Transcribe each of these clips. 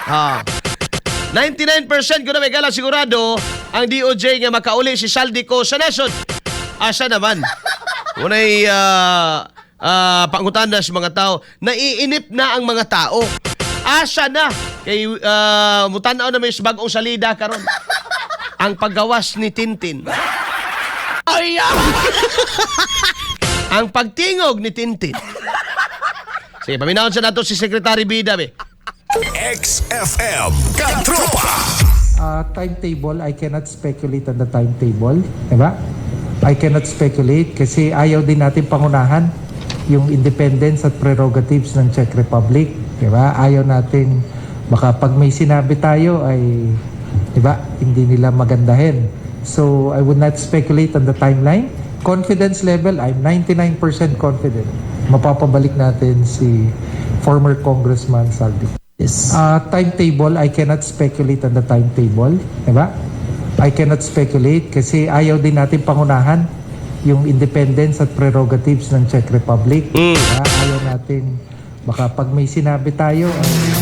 99% ko na may gala sigurado ang DOJ nga makauli si Saldico sa nasod. Asa naman? Unay pangutanda sa mga tao. Naiinip na ang mga tao. Asa na? Kay mutanaw na may bagong salida karon. Ang paggawas ni Tintin. Ay! Ang pagtingog ni Tintin. Sige, paminahon sa nato si Secretary Bida, be. XFM Katropa. Timetable, I cannot speculate on the timetable. Diba? I cannot speculate kasi ayaw din natin pangunahan yung independence at prerogatives ng Czech Republic. Diba? Ayaw natin, baka pag may sinabi tayo ay, diba, hindi nila magandahin. So, I would not speculate on the timeline. Confidence level, I'm 99% confident. Mapapabalik natin si former Congressman Saldico. Yes. Timetable, I cannot speculate on the timetable. Diba? I cannot speculate kasi ayaw din natin pangunahan yung independence at prerogatives ng Czech Republic. Diba? Ayaw natin, baka pag may sinabi tayo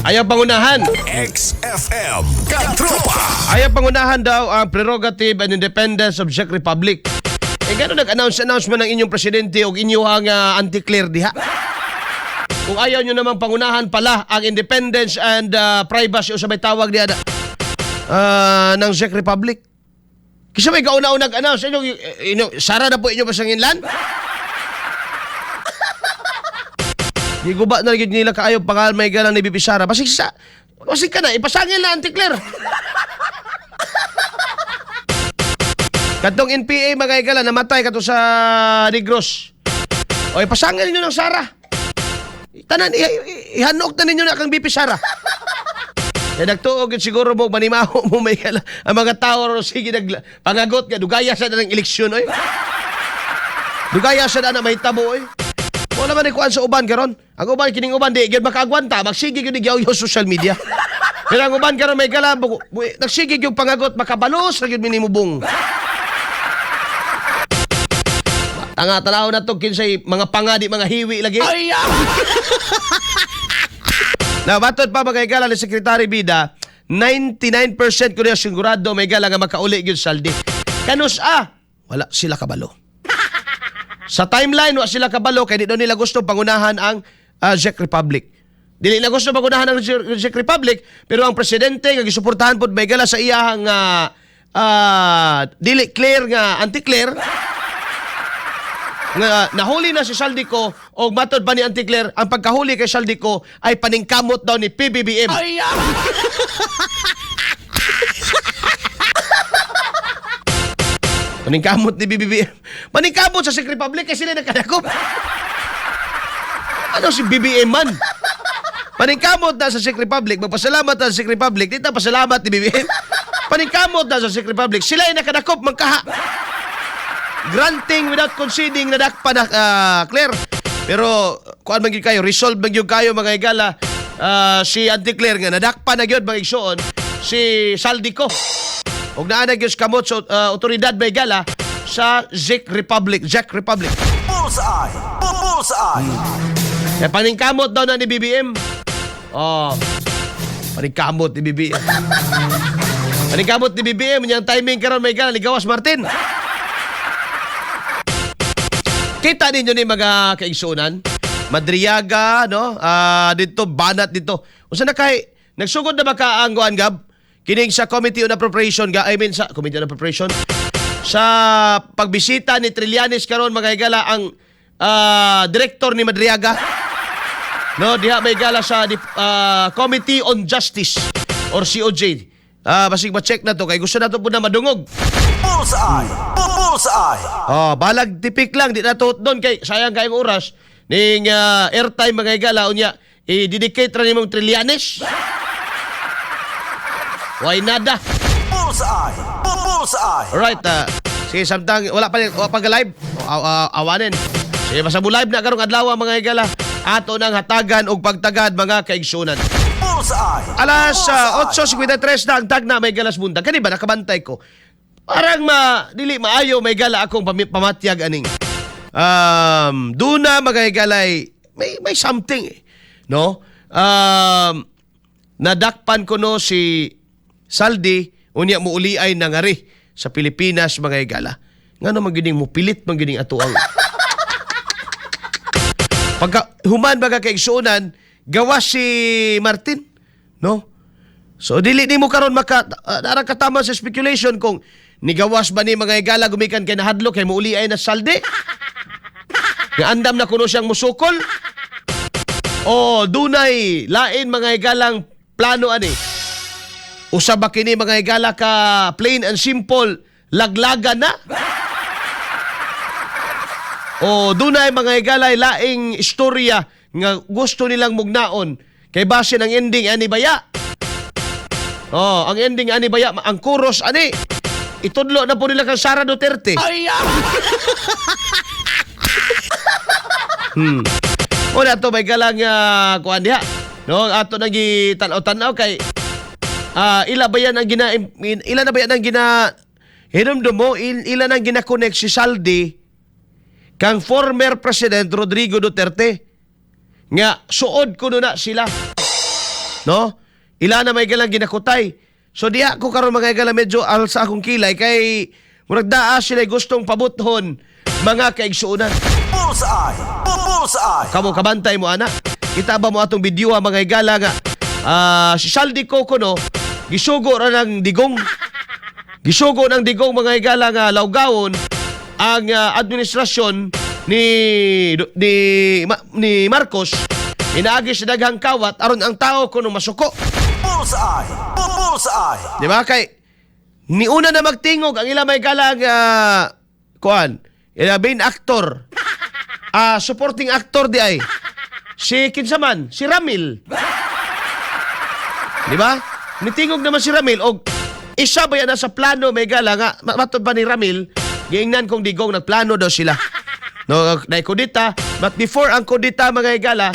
ayaw pangunahan. XFM Katropa. Ayaw pangunahan daw ang prerogative and independence of Czech Republic. Gano'n nag-announcement ng inyong presidente o inyong anti-clear diha? Kung ayaw nyo namang pangunahan pala ang independence and privacy o sabay tawag diya ng Czech Republic. Kasi may kauna-unang nag-announce. Sara na po inyo pasanginlan? Di ko ba nalagid nila kaayo pangal may galang ni BP Sara? Basig ka na, ipasangil na anti-clear. Katong NPA magaygalan, namatay kato sa Negros. O ipasangil nyo ng Sara. Tanan, ihanok na ninyo na kang BP Sara. Kaya nagtuog yun siguro mo, manimaho mo may gala. Ang mga tao, sige, pangagot ka, dugaya sa na ng eleksyon, oy. Dugaya sa na mahitabo, oy. Wala man ikuan sa uban karon. Ang uban, kining uban, di, gyud makaagwanta, magsigig yun yung social media. Pero ang uban karon may gala, nagsigig yung pangagot, makabalos, nagyud minimubong. Tanga-tanaw na to kinsay mga pangadi, mga hiwi lagi. Ay! Na batod pa magaygalan ni Secretary Bida, 99% ko na sigurado may gala nga makauli gyud saldi. Kanus wala sila kabalo. Sa timeline wala sila kabalo kay di daw nila gusto pangunahan ang Czech Republic. Dili na gusto pangunahan ang Czech Republic, pero ang presidente nga gisuportahan pod may gala sa iyang dili clear nga anti-clear. Nga nahuli na si Saldico o matod pa ni Anticler, ang pagkahuli kay Saldico ay paningkamot daw ni PBBM. Ay! Paningkamot ni PBBM. Paningkamot sa Czech Republic kasi sila nakadakop. Ano si BBM man? Paningkamot na sa Czech Republic, magpasalamat na sa Czech Republic, dito pasalamat ni BBM. Paningkamot na sa Czech Republic, sila ay nakadakop magkaha. Granting without conceding na dakpa na clear. Pero kuan man gyud kayo, resolve man gyud kayo mga igala, si Anticlear nga nadakpa na gyud mga igsoon si Saldico. Og naa na gyud kamot sa otoridad mga igala sa Czech Republic. Bullseye. Bullseye. Kaya paningkamot daw na ni BBM. Paningkamot ni BBM. Paningkamot ni BBM yung timing karon mga igala ni Gawas Martin. Kita ninyo ni mga kaigsunan, Madriaga, no? Dito, banat dito. Usa na kay, nagsugod na ba ka ang Guan Gab? Kining sa Committee on Appropriation, sa Committee on Appropriation, sa pagbisita ni Trillanes karon mga igala ang director ni Madriaga. No, diha may igala sa Committee on Justice or COJ. Basig ma-check na to, kay gusto na to po na madungog. Bullseye. Balag tipik lang, di na to doon kay sayang kayong oras ning airtime mga igala unya i-dedicate ra nimong Trillanes. Why nada? Bullseye. Alright, sige samtang wala pa live. Awanin. Sige basta mo live na karong adlaw mga igala. Ato nang hatagan og pagtagad mga kaigsunan. Alas 8:53 na ang tagna may galas buntag. Kani ba nakabantay ko? Parang dili maayo may gala akong pamatyag aning. Duna magagalay may something no. nadakpan ko no si Saldi unya mo uli ay nangari sa Pilipinas mga higala. Ngano man gining mo pilit man gining ato ang pagka human baga kay igsuonan gawas si Martin, no? So dili nimo karon nakatama sa speculation kung nigawas ba ni mga higala gumikan kay nahadlok kay muuli ay na Saldi. Nga andam na kuno siyang musukol. O dunay lain mga higalang plano ani. Usa ba kini mga higala ka plain and simple laglaga na? O dunay mga higalay laing istorya nga gusto nilang mugnaon kay base ng ending ani baya. Oh, ang ending ani baya, ang chorus ani itudlo na po nila kang Sara Duterte. Wala to may galang kuan diha. No, ato nang gitanaw-tanaw kay ila ba yan ang ila na ba yan ang hinumdum mo ila nang gina-connect si Saldi kang former President Rodrigo Duterte nga suod kuno na sila. No? Ila na may galang ginakutay. So diha ko karon mga galang medyo alsa akong kilay kay murag daa sila gustong pabuthon mga kaigsuonan. Bullseye! Bullseye! Kamo kabantay mo ana. Kita ba mo atong video mga higala nga si Saldi Cocono gisugo ra ng digong. Gisugo ng digong mga higala nga lawgawon ang administrasyon ni Marcos inaagi sa daghang kawat aron ang tao kuno masuko. Bullseye! Bullseye! Di ba kay niuna na magtingog ang ila may galang kuan ila main actor supporting actor di ay si kinsaman si Ramil. Di ba? Nitingog naman si Ramil og isa ba yan sa plano may gala nga matod ba ni Ramil giingnan kong digong nagplano daw sila. No, na kudita, but before ang kudita mga higala,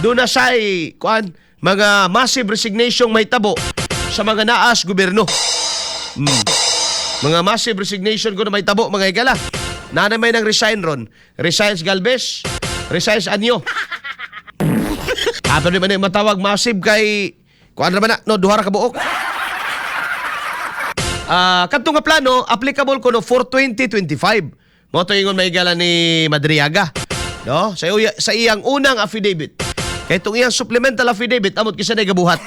doon na siya kuan mga massive resignation may tabo sa mga naas gobyerno. Mga massive resignation ko na may tabo mga higala. Nanay may nang resign ron. Resigns Galvez, resigns Anyo. Pero di ba na matawag massive kay kuan naman na, no, duhara ka buok. Kadto nga plano, applicable ko no for 2025. Mo to ingon may gala ni Madriaga. No? Sa iyang unang affidavit. Kay itong iyang supplemental affidavit, amot kisa na gabuhat.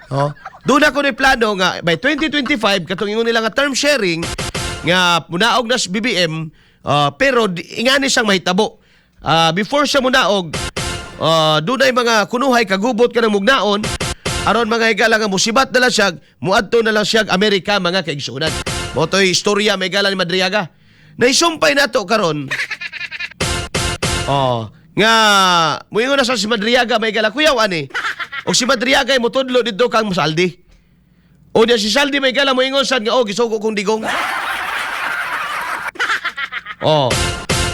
Oh. Doon ako ni plano nga, by 2025, katong ingon nila nga term sharing, nga munaog na sa BBM, pero ingani siyang mahitabo. Before siya munaog, doon ay mga kunuhay, kagubot ka ng mugnaon, aron mga higala nga musibat na lang siya, muadto na lang siya Amerika mga kaigsunan. Mo to'y istorya may gala ni Madriaga. Naisumpay na to karon. Nga muingon na sa si Madriaga may gala kuyaw ani. O si Madriaga ay mutudlo dito kang Saldi. O diya si Saldi may gala muingon sad nga gisugo kong digong. O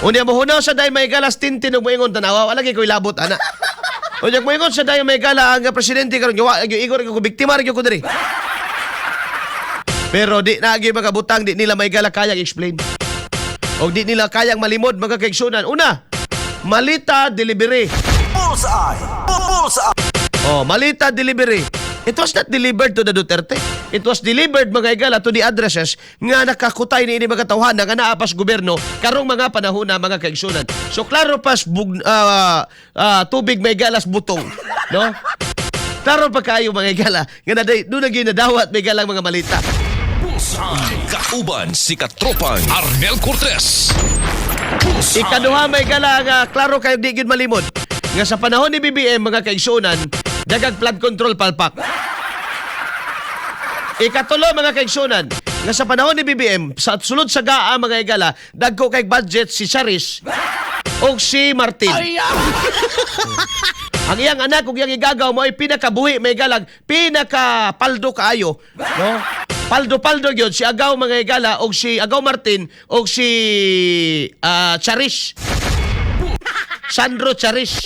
diya mohunaw sa day may gala tintin og muingon tanawa wala kay koy labot ana. O diya muingon sa day may gala ang presidente karon igor ko biktima ra ko diri. Pero di na agi makabutang di nila may gala kayang explain. O di nila kayang malimod mga kaigsunan. Una, Malita delivery. Bullseye! Bullseye! Malita delivery. It was not delivered to the Duterte. It was delivered mga higala to the addresses nga nakakutay ni ini mga tawhana nga naapas gobyerno karong mga panahon na mga kaigsunan. So klaro pas tubig may galas butong, no? Klaro pa kayo mga higala nga doon na ginadawat may galang mga malita. Kauban si Katropang Arnel Cortez. Ikaduha may gala nga klaro kayo di gyud malimod nga sa panahon ni BBM mga kaigsunan dagag flood control palpak. Ikatulo mga kaigsunan nga sa panahon ni BBM sa sulod sa GAA mga higala dagko kay budget si Charis o si Martin. Ang iyang anak ug iyang igagaw mo ay pinakabuhi may galag pinakapaldo kaayo, no? Paldo gyud si Agaw mga higala og si Agaw Martin og si Charis. Sandro Charis.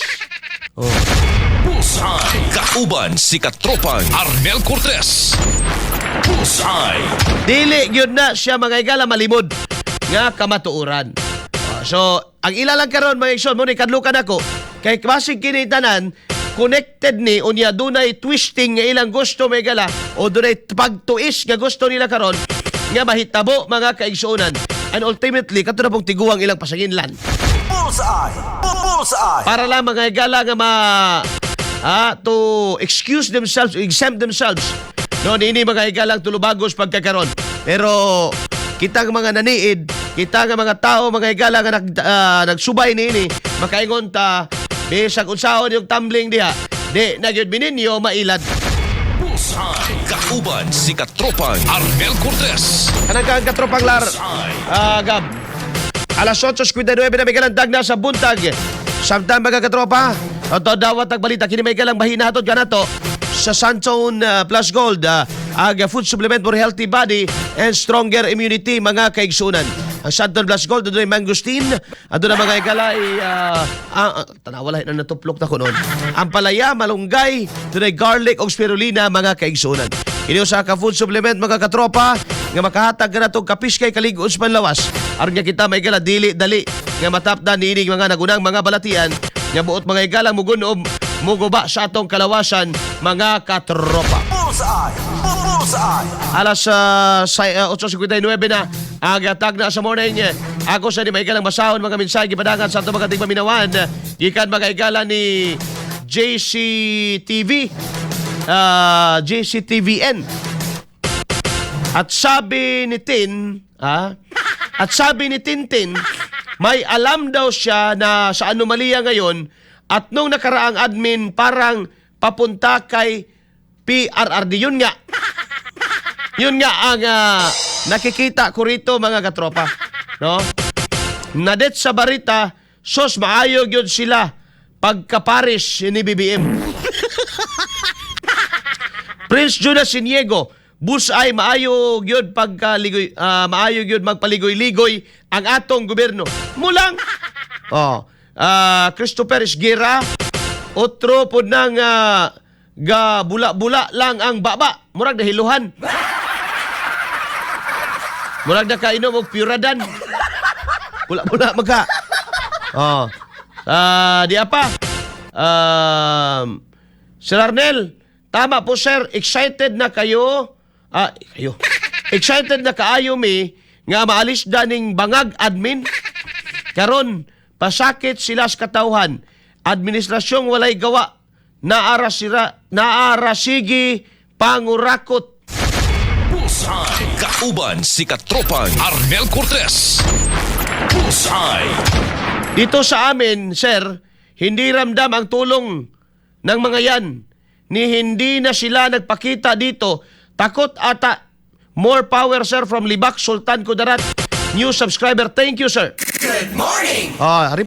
Bullseye. Kauban si Katropang Arnel Cortez. Bullseye. Dili gyud na siya mga higala malimod nga kamatuoran. So, ang ilalang karon mga igsoon mo ni kadlukan ako kay basig kini tanan connected ni unya dunay twisting nga ilang gusto may gala o dunay pagtuis nga gusto nila karon nga mahitabo mga kaigsuonan. And ultimately kato na pong tiguang ilang pasanginlan. Bullseye. Bullseye. Para lang mga igala nga to excuse themselves, exempt themselves. No, ini mga igalang tulubagos pagkakaron. Pero kita nga mga naniid, kita nga mga tao, mga igala nga nagsubay niini, makaingon ta bisag unsaon yung tumbling diha. Di na gyud bininyo mailad. Bullseye. Kauban si Katropang Arnel Cortez. Kanang katropang lar. Gab. Alas 8:59 na may kalandag na sa buntag. Samtang mga katropa, ito dawat ang balita. Kini may kalang bahinahatod ka na to sa Sunzone Plus Gold. Ang food supplement for healthy body and stronger immunity mga kaigsunan. Ang Sunzone Plus Gold, doon ay mangustin. Doon na mga ikalay, tanawala na natuplok na ko noon. Ang palaya, malunggay, doon ay garlic o spirulina mga kaigsunan. Ini sa ka food supplement mga katropa nga makahatag ka na itong kapiskay kaligos panlawas. Aron nga kita may gala dili dali nga matapdan niinig mga nagunang mga balatian nga buot mga igalang mugunob muguba sa atong kalawasan mga katropa. Bullseye. Bullseye. Alas 8:59 na agatag na sa morning. Ako sa di may igalang masahon mga mensahe gipadangan sa atong mga tigpaminawan gikan mga igala ni JCTV JCTVN. At sabi ni Tintin, may alam daw siya na sa anomalya ngayon at nung nakaraang admin parang papunta kay PRRD. Yun nga ang nakikita ko rito mga katropa. No? Nadet sa barita, sos maayog yun sila pagkaparis ni BBM. Prince Jonas Siniego, busay maayo gyud pagkaligoy, maayo gyud magpaligoy-ligoy ang atong gobyerno. Mulang Christopher Esguera, otro pod nang ga bula-bula lang ang baba, murag nahiluhan. Murag na kainom og Puradan. Bula-bula maga. Di apa? Sir Arnel, tama po sir, excited na kayo. Excited na kaayo mi nga maalis daning bangag admin. Karon pasakit sila sa katawhan. Administrasyong walay gawa. Naarasigi pangurakot. Bullseye. Kauban si Katropang Arnel Cortez. Bullseye. Dito sa amin, sir, hindi ramdam ang tulong ng mga yan. Ni hindi na sila nagpakita dito. Takot ata. More power, sir, from Libak, Sultan Kudarat. New subscriber. Thank you, sir. Good morning.